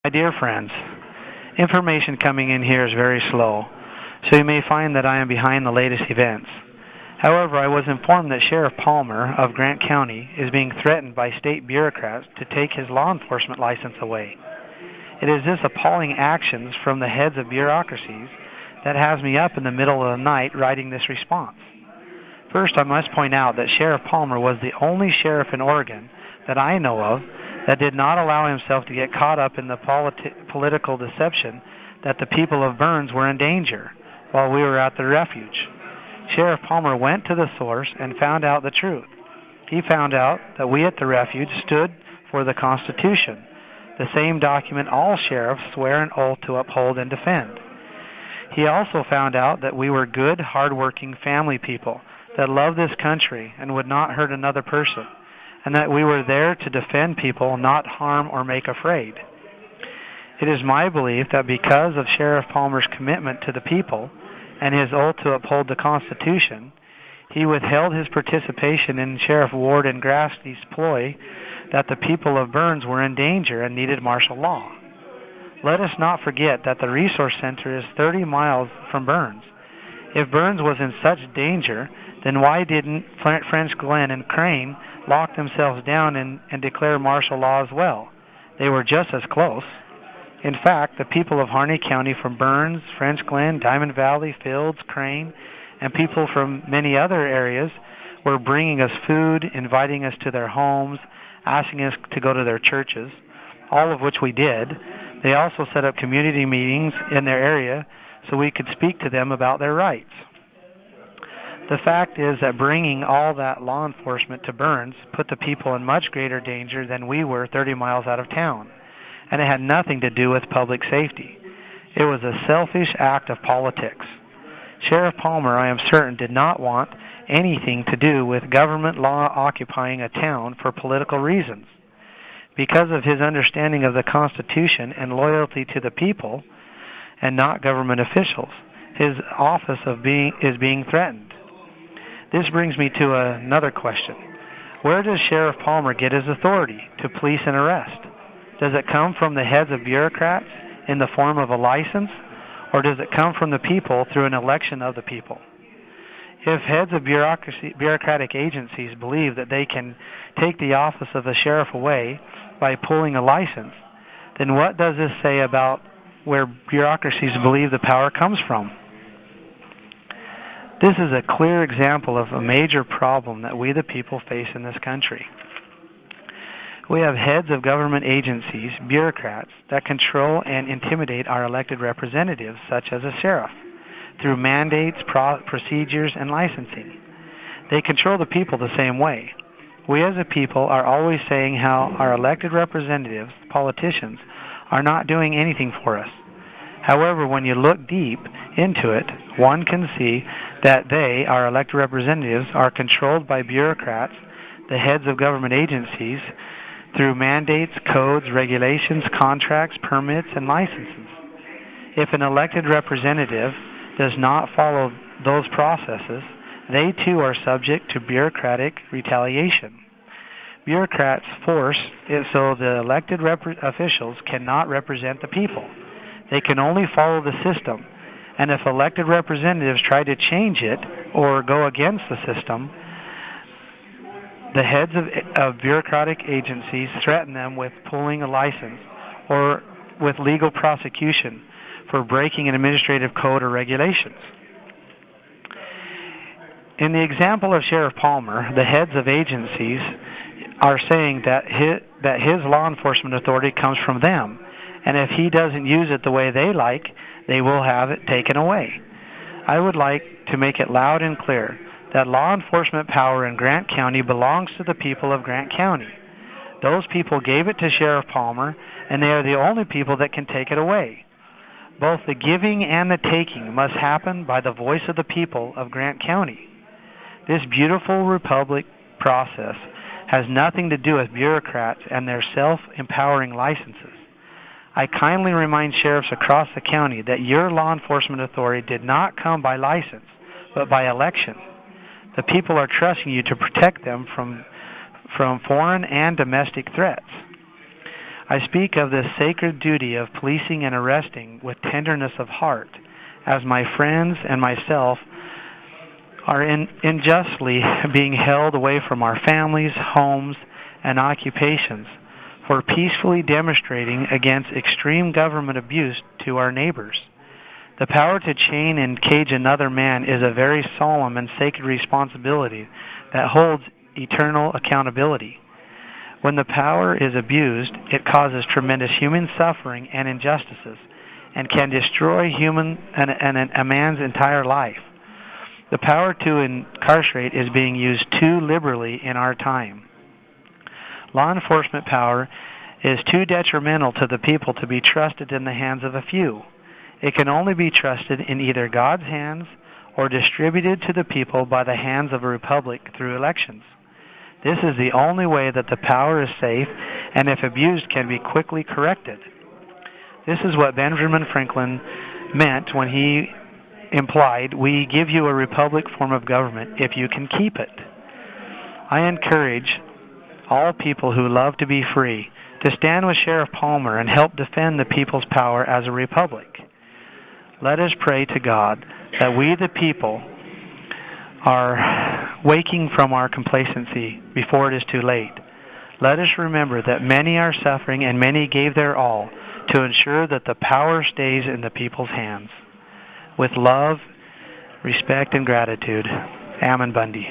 My dear friends, information coming in here is very slow, so you may find that I am behind the latest events. However, I was informed that Sheriff Palmer of Grant County is being threatened by state bureaucrats to take his law enforcement license away. It is this appalling actions from the heads of bureaucracies that has me up in the middle of the night writing this response. First, I must point out that Sheriff Palmer was the only sheriff in Oregon that I know of that did not allow himself to get caught up in the political deception that the people of Burns were in danger while we were at the refuge. Sheriff Palmer went to the source and found out the truth. He found out that we at the refuge stood for the Constitution, the same document all sheriffs swear an oath to uphold and defend. He also found out that we were good, hard-working family people that loved this country and would not hurt another person, and that we were there to defend people, not harm or make afraid. It is my belief that because of Sheriff Palmer's commitment to the people and his oath to uphold the Constitution, he withheld his participation in Sheriff Ward and Grassley's ploy that the people of Burns were in danger and needed martial law. Let us not forget that the resource center is 30 miles from Burns. If Burns was in such danger, then why didn't French Glen and Crane lock themselves down and declare martial law as well? They were just as close. In fact, the people of Harney County from Burns, French Glen, Diamond Valley, Fields, Crane, and people from many other areas were bringing us food, inviting us to their homes, asking us to go to their churches, all of which we did. They also set up community meetings in their area so we could speak to them about their rights. The fact is that bringing all that law enforcement to Burns put the people in much greater danger than we were 30 miles out of town, and it had nothing to do with public safety. It was a selfish act of politics. Sheriff Palmer, I am certain, did not want anything to do with government law occupying a town for political reasons. Because of his understanding of the Constitution and loyalty to the people and not government officials, his office is being threatened. This brings me to another question. Where does Sheriff Palmer get his authority to police and arrest? Does it come from the heads of bureaucrats in the form of a license, or does it come from the people through an election of the people? If heads of bureaucratic agencies believe that they can take the office of a sheriff away by pulling a license, then what does this say about where bureaucracies believe the power comes from? This is a clear example of a major problem that we the people face in this country. We have heads of government agencies, bureaucrats, that control and intimidate our elected representatives, such as a sheriff, through mandates, procedures, and licensing. They control the people the same way. We as a people are always saying how our elected representatives, politicians, are not doing anything for us. However, when you look deep into it, one can see that they, our elected representatives, are controlled by bureaucrats, the heads of government agencies, through mandates, codes, regulations, contracts, permits, and licenses. If an elected representative does not follow those processes, they too are subject to bureaucratic retaliation. Bureaucrats force it so the elected officials cannot represent the people. They can only follow the system, and if elected representatives try to change it or go against the system, the heads of bureaucratic agencies threaten them with pulling a license or with legal prosecution for breaking an administrative code or regulations. In the example of Sheriff Palmer, the heads of agencies are saying that his law enforcement authority comes from them, and if he doesn't use it the way they like, they will have it taken away. I would like to make it loud and clear that law enforcement power in Grant County belongs to the people of Grant County. Those people gave it to Sheriff Palmer, and they are the only people that can take it away. Both the giving and the taking must happen by the voice of the people of Grant County. This beautiful republic process has nothing to do with bureaucrats and their self-empowering licenses. I kindly remind sheriffs across the county that your law enforcement authority did not come by license, but by election. The people are trusting you to protect them from foreign and domestic threats. I speak of this sacred duty of policing and arresting with tenderness of heart, as my friends and myself are unjustly being held away from our families, homes, and occupations for peacefully demonstrating against extreme government abuse to our neighbors. The power to chain and cage another man is a very solemn and sacred responsibility that holds eternal accountability. When the power is abused, it causes tremendous human suffering and injustices and can destroy a man's entire life. The power to incarcerate is being used too liberally in our time. Law enforcement power is too detrimental to the people to be trusted in the hands of a few. It can only be trusted in either God's hands or distributed to the people by the hands of a republic through elections. This is the only way that the power is safe and, if abused, can be quickly corrected. This is what Benjamin Franklin meant when he implied, "We give you a republic form of government if you can keep it." I encourage all people who love to be free to stand with Sheriff Palmer and help defend the people's power as a republic. Let us pray to God that we, the people, are waking from our complacency before it is too late. Let us remember that many are suffering and many gave their all to ensure that the power stays in the people's hands. With love, respect, and gratitude, Ammon Bundy.